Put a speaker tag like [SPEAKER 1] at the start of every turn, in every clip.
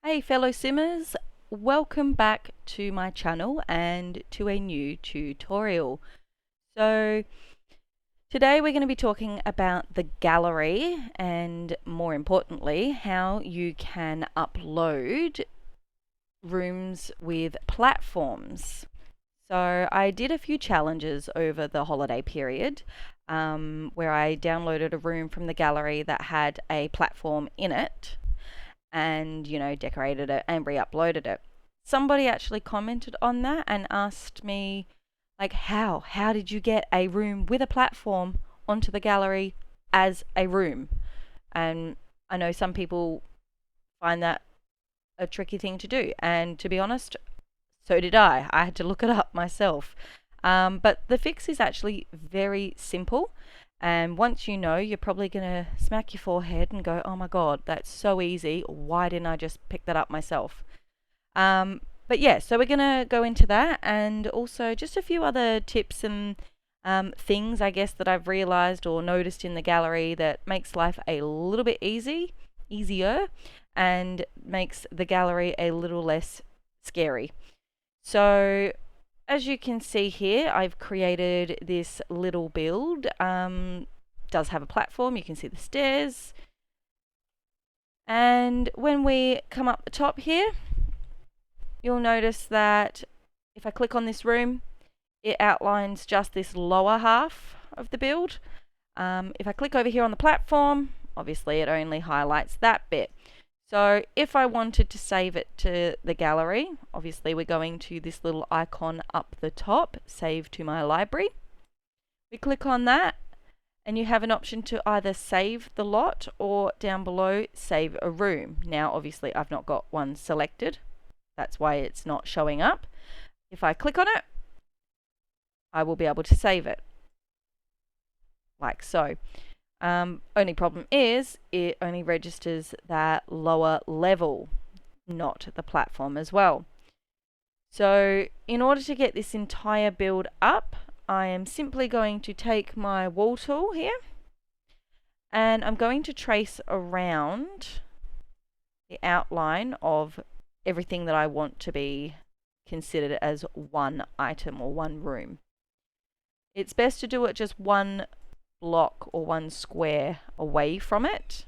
[SPEAKER 1] Hey fellow simmers, welcome back to my channel and to a new tutorial. So today we're going to be talking about the gallery and more importantly how you can upload rooms with platforms. So I did a few challenges over the holiday period where I downloaded a room from the gallery that had a platform in it and decorated it and re-uploaded it. Somebody actually commented on that and asked me, like, how did you get a room with a platform onto the gallery as a room? And I know some people find that a tricky thing to do, and to be honest, so did I had to look it up myself. But the fix is actually very simple. And once you know, you're probably going to smack your forehead and go, oh my God, that's so easy. Why didn't I just pick that up myself? But yeah, so we're going to go into that and also just a few other tips and things, I guess, that I've realized or noticed in the gallery that makes life a little bit easier, and makes the gallery a little less scary. So as you can see here, I've created this little build. Does have a platform. You can see the stairs. And when we come up the top here, you'll notice that if I click on this room, it outlines just this lower half of the build. If I click over here on the platform, obviously it only highlights that bit. So if I wanted to save it to the gallery, obviously we're going to this little icon up the top, save to my library. We click on that and you have an option to either save the lot or down below save a room. Now obviously I've not got one selected, that's why it's not showing up. If I click on it, I will be able to save it like so. Only problem is it only registers that lower level, not the platform as well. So in order to get this entire build up, I am simply going to take my wall tool here and I'm going to trace around the outline of everything that I want to be considered as one item or one room. It's best to do it just one block or one square away from it,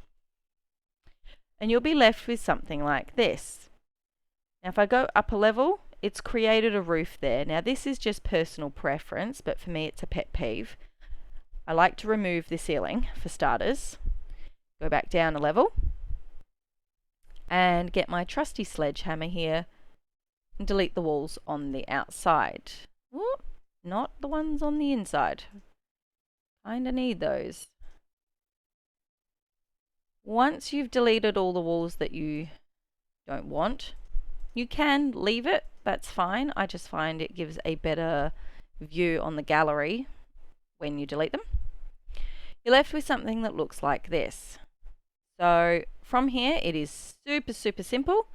[SPEAKER 1] and you'll be left with something like this. Now if I go up a level, it's created a roof there. Now this is just personal preference, but for me it's a pet peeve. I like to remove the ceiling for starters, go back down a level and get my trusty sledgehammer here and delete the walls on the outside. Whoop, not the ones on the inside. Kinda need those. Once you've deleted all the walls that you don't want, you can leave it, that's fine. I just find it gives a better view on the gallery when you delete them. You're left with something that looks like this. So from here, it is super simple.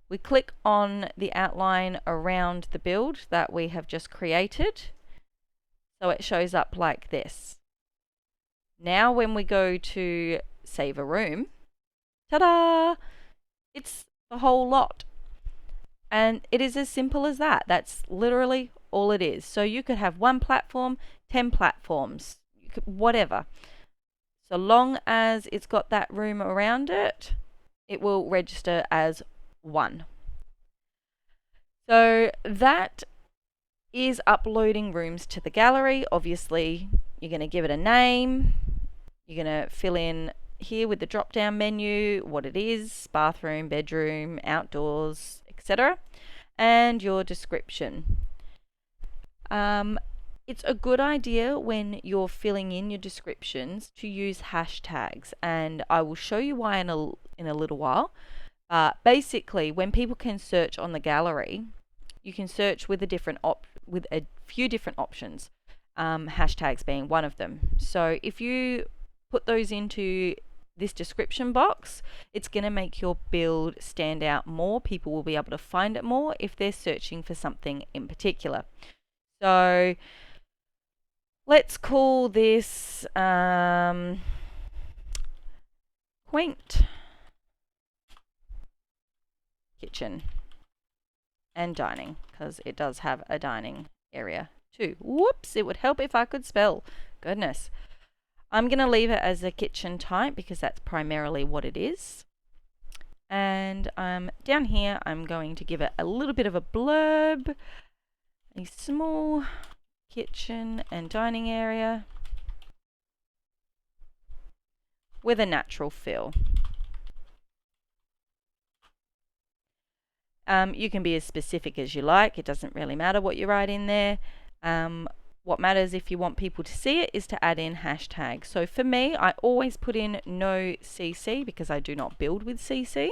[SPEAKER 1] We click on the outline around the build that we have just created. So it shows up like this. Now when we go to save a room, ta-da! It's the whole lot. And it is as simple as that. That's literally all it is. So you could have one platform, 10 platforms, whatever. So long as it's got that room around it, it will register as one. So that is uploading rooms to the gallery. Obviously, you're going to give it a name. You're going to fill in here with the drop down menu what it is: bathroom, bedroom, outdoors, etc., and your description. It's a good idea when you're filling in your descriptions to use hashtags, and I will show you why in a little while. Basically, when people can search on the gallery, you can search with a few different options, hashtags being one of them. So if you put those into this description box, it's going to make your build stand out more. People will be able to find it more if they're searching for something in particular. So let's call this quaint kitchen and dining, because it does have a dining area too. Whoops, it would help if I could spell. Goodness. I'm going to leave it as a kitchen type because that's primarily what it is. And down here, I'm going to give it a little bit of a blurb. A small kitchen and dining area with a natural feel. You can be as specific as you like. It doesn't really matter what you write in there. What matters if you want people to see it is to add in hashtags. So for me, I always put in NoCC because I do not build with CC,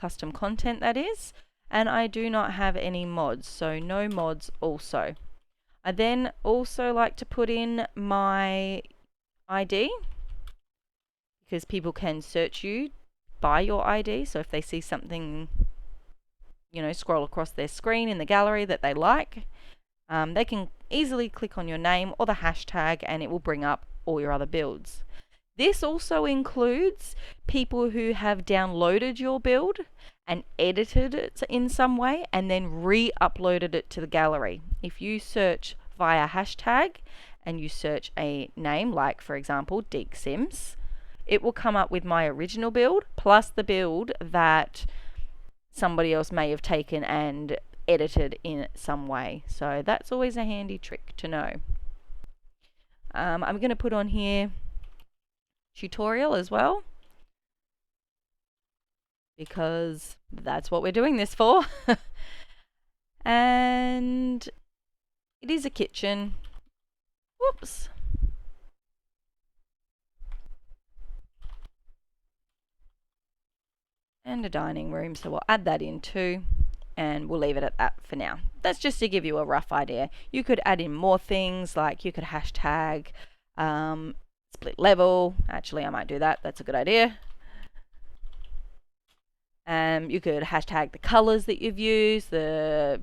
[SPEAKER 1] custom content that is, and I do not have any mods, so no mods also. I then also like to put in my ID because people can search you by your ID. So if they see something, you know, scroll across their screen in the gallery that they like, they can easily click on your name or the hashtag and it will bring up all your other builds. This also includes people who have downloaded your build and edited it in some way and then re-uploaded it to the gallery. If you search via hashtag and you search a name like, for example, DeeKSims, it will come up with my original build plus the build that somebody else may have taken and edited in some way. So that's always a handy trick to know. I'm going to put on here tutorial as well because that's what we're doing this for. And it is a kitchen. Whoops. And a dining room, so we'll add that in too. And we'll leave it at that for now. That's just to give you a rough idea. You could add in more things, like you could hashtag split level. Actually, I might do that. That's a good idea. You could hashtag the colors that you've used, the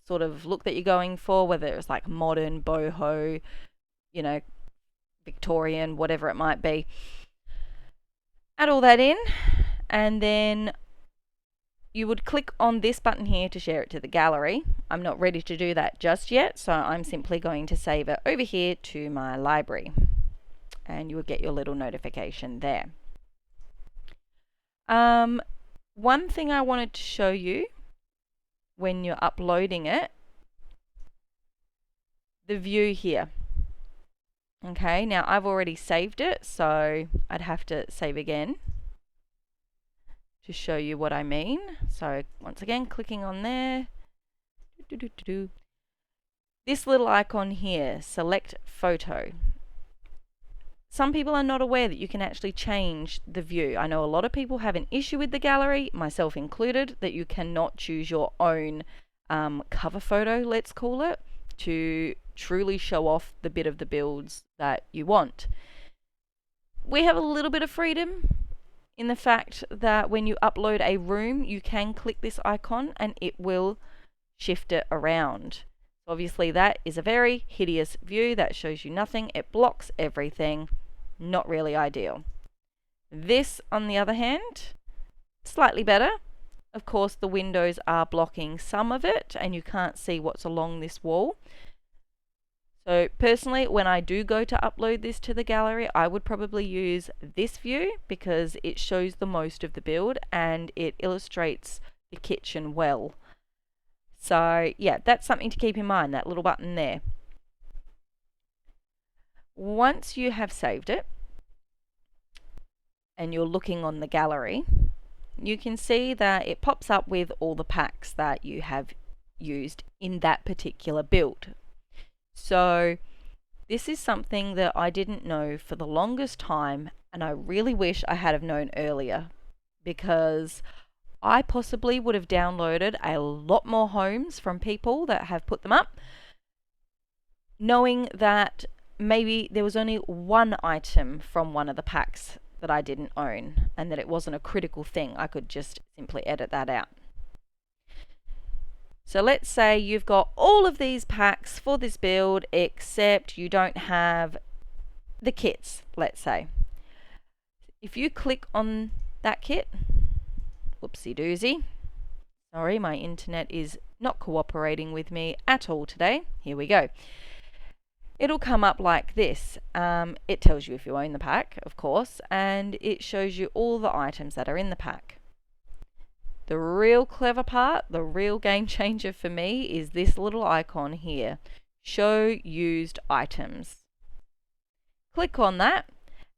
[SPEAKER 1] sort of look that you're going for, whether it's like modern, boho, you know, Victorian, whatever it might be. Add all that in, and then you would click on this button here to share it to the gallery. I'm not ready to do that just yet, so I'm simply going to save it over here to my library. And you will get your little notification there. One thing I wanted to show you when you're uploading it, the view here. Okay, now I've already saved it, so I'd have to save again to show you what I mean. So once again, clicking on there. This little icon here, select photo. Some people are not aware that you can actually change the view. I know a lot of people have an issue with the gallery, myself included, that you cannot choose your own cover photo, let's call it, to truly show off the bit of the builds that you want. We have a little bit of freedom in the fact that when you upload a room, you can click this icon and it will shift it around. Obviously that is a very hideous view that shows you nothing. It blocks everything. Not really ideal. This, on the other hand, slightly better. Of course, the windows are blocking some of it and you can't see what's along this wall. So personally, when I do go to upload this to the gallery, I would probably use this view because it shows the most of the build and it illustrates the kitchen well. So yeah, that's something to keep in mind, that little button there. Once you have saved it and you're looking on the gallery, you can see that it pops up with all the packs that you have used in that particular build. So this is something that I didn't know for the longest time, and I really wish I had have known earlier, because I possibly would have downloaded a lot more homes from people that have put them up, knowing that maybe there was only one item from one of the packs that I didn't own and that it wasn't a critical thing. I could just simply edit that out. So let's say you've got all of these packs for this build except you don't have the kits, let's say. If you click on that kit, whoopsie doozy, Sorry, my internet is not cooperating with me at all today. Here we go. It'll come up like this. It tells you if you own the pack, of course, and it shows you all the items that are in the pack. The real clever part, the real game changer for me, is this little icon here, Show Used Items. Click on that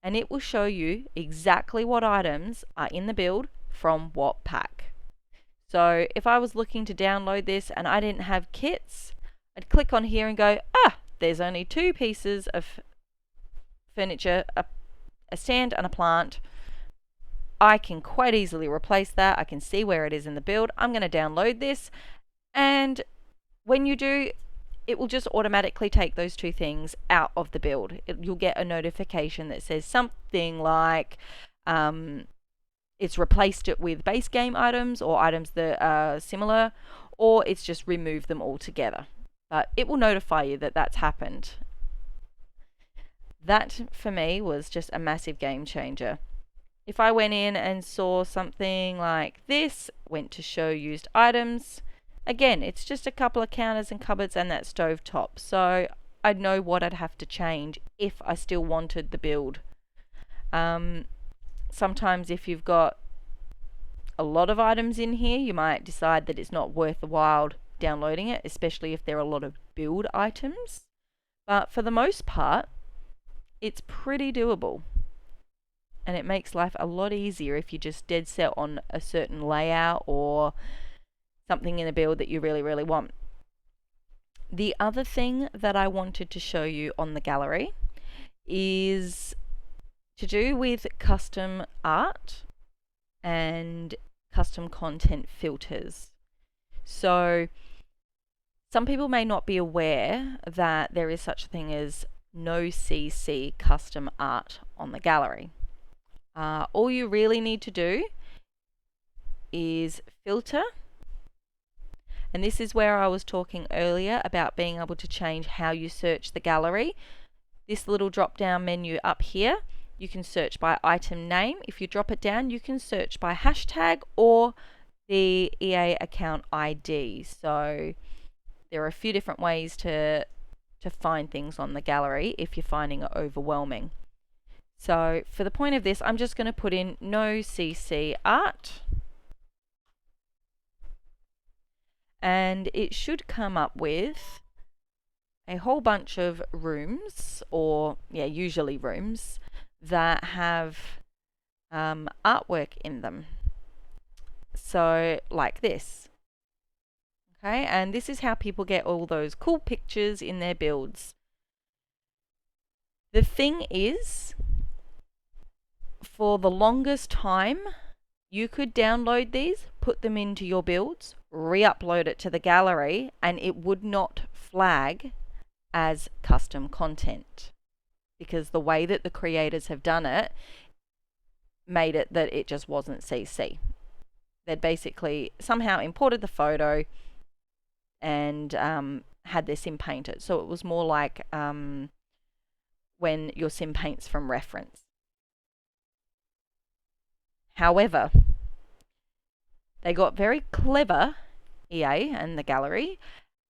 [SPEAKER 1] and it will show you exactly what items are in the build from what pack. So if I was looking to download this and I didn't have kits, I'd click on here and go, there's only 2 pieces of furniture, a stand and a plant. I can quite easily replace that. I can see where it is in the build. I'm going to download this, and when you do, it will just automatically take those 2 things out of the build. You'll get a notification that says something like it's replaced it with base game items or items that are similar, or it's just removed them altogether. But it will notify you that that's happened. That for me was just a massive game changer. If I went in and saw something like this, went to show used items, again, it's just a couple of counters and cupboards and that stove top. So I'd know what I'd have to change if I still wanted the build. Sometimes if you've got a lot of items in here, you might decide that it's not worth the while downloading it, especially if there are a lot of build items. But for the most part, it's pretty doable. And it makes life a lot easier if you're just dead set on a certain layout or something in a build that you really, really want. The other thing that I wanted to show you on the gallery is to do with custom art and custom content filters. So some people may not be aware that there is such a thing as NoCC custom art on the gallery. All you really need to do is filter, and this is where I was talking earlier about being able to change how you search the gallery. This little drop down menu up here, you can search by item name. If you drop it down, you can search by hashtag or the EA account ID. So there are a few different ways to find things on the gallery if you're finding it overwhelming. So for the point of this, I'm just going to put in NoCC art, and it should come up with a whole bunch of rooms, or usually rooms that have artwork in them. So like this. Okay, and this is how people get all those cool pictures in their builds. The thing is, for the longest time, you could download these, put them into your builds, re-upload it to the gallery, and it would not flag as custom content, because the way that the creators have done it made it that it just wasn't CC. They'd basically somehow imported the photo and had their sim painted. So it was more like when your sim paints from reference. However, they got very clever, EA and the gallery,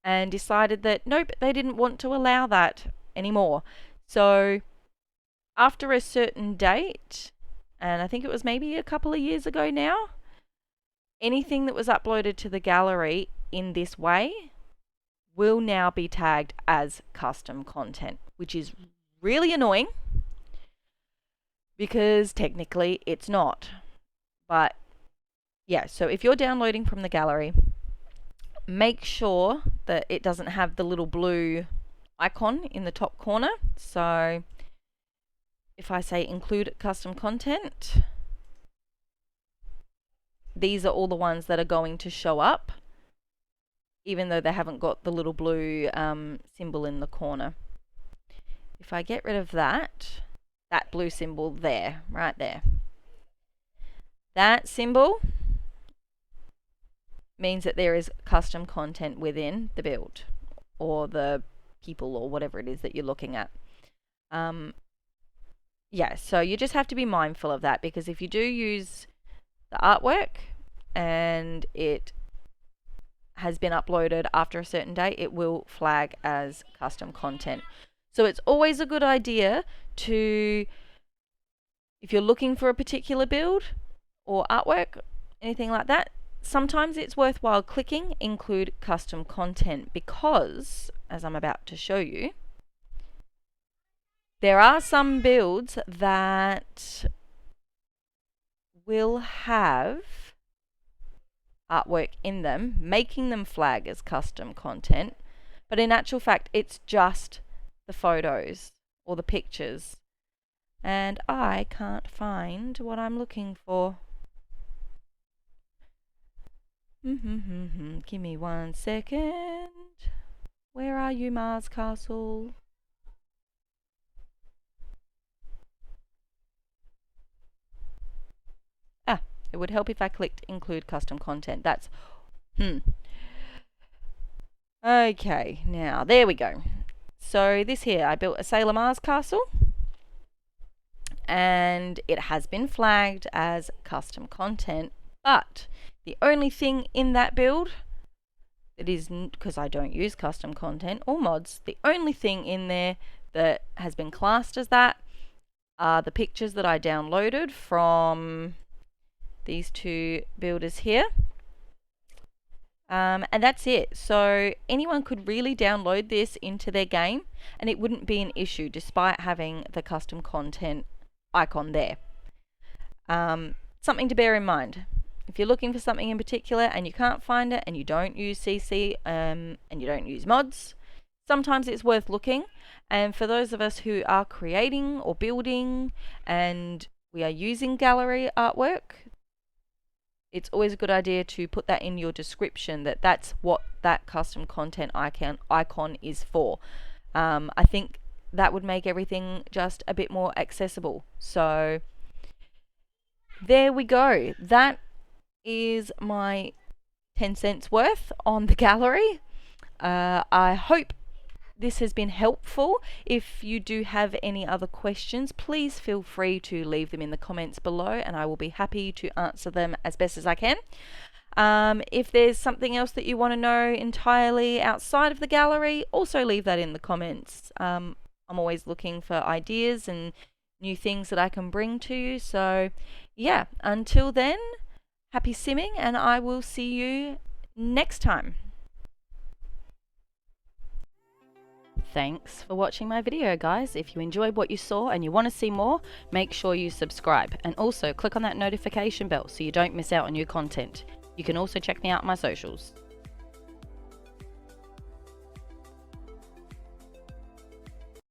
[SPEAKER 1] and decided that nope, they didn't want to allow that anymore. So after a certain date, and I think it was maybe a couple of years ago now, anything that was uploaded to the gallery in this way will now be tagged as custom content, which is really annoying because technically it's not. But yeah, so if you're downloading from the gallery, make sure that it doesn't have the little blue icon in the top corner. So if I say include custom content, these are all the ones that are going to show up, even though they haven't got the little blue symbol in the corner. If I get rid of that blue symbol there, right there, that symbol means that there is custom content within the build or the people or whatever it is that you're looking at. So you just have to be mindful of that, because if you do use the artwork and it has been uploaded after a certain date, it will flag as custom content. So it's always a good idea to, if you're looking for a particular build or artwork, anything like that, sometimes it's worthwhile clicking include custom content, because, as I'm about to show you, there are some builds that will have artwork in them, making them flag as custom content, but in actual fact it's just the photos or the pictures, and I can't find what I'm looking for. Give me 1 second. Where are you, Mars Castle? It would help if I clicked include custom content. That's okay, now there we go. So this here, I built a Sailor Mars castle, and it has been flagged as custom content, but the only thing in that build that is, because I don't use custom content or mods, the only thing in there that has been classed as that are the pictures that I downloaded from these two builders here, and that's it. So anyone could really download this into their game and it wouldn't be an issue despite having the custom content icon there. Something to bear in mind, if you're looking for something in particular and you can't find it and you don't use CC and you don't use mods, sometimes it's worth looking. And for those of us who are creating or building and we are using gallery artwork, it's always a good idea to put that in your description, that that's what that custom content icon is for. I think that would make everything just a bit more accessible. So there we go. That is my 10 cents worth on the gallery. I hope this has been helpful. If you do have any other questions, please feel free to leave them in the comments below and I will be happy to answer them as best as I can. If there's something else that you want to know entirely outside of the gallery, also leave that in the comments. I'm always looking for ideas and new things that I can bring to you. So yeah, until then, happy simming, and I will see you next time. Thanks for watching my video, guys. If you enjoyed what you saw and you want to see more, make sure you subscribe and also click on that notification bell so you don't miss out on new content. You can also check me out on my socials.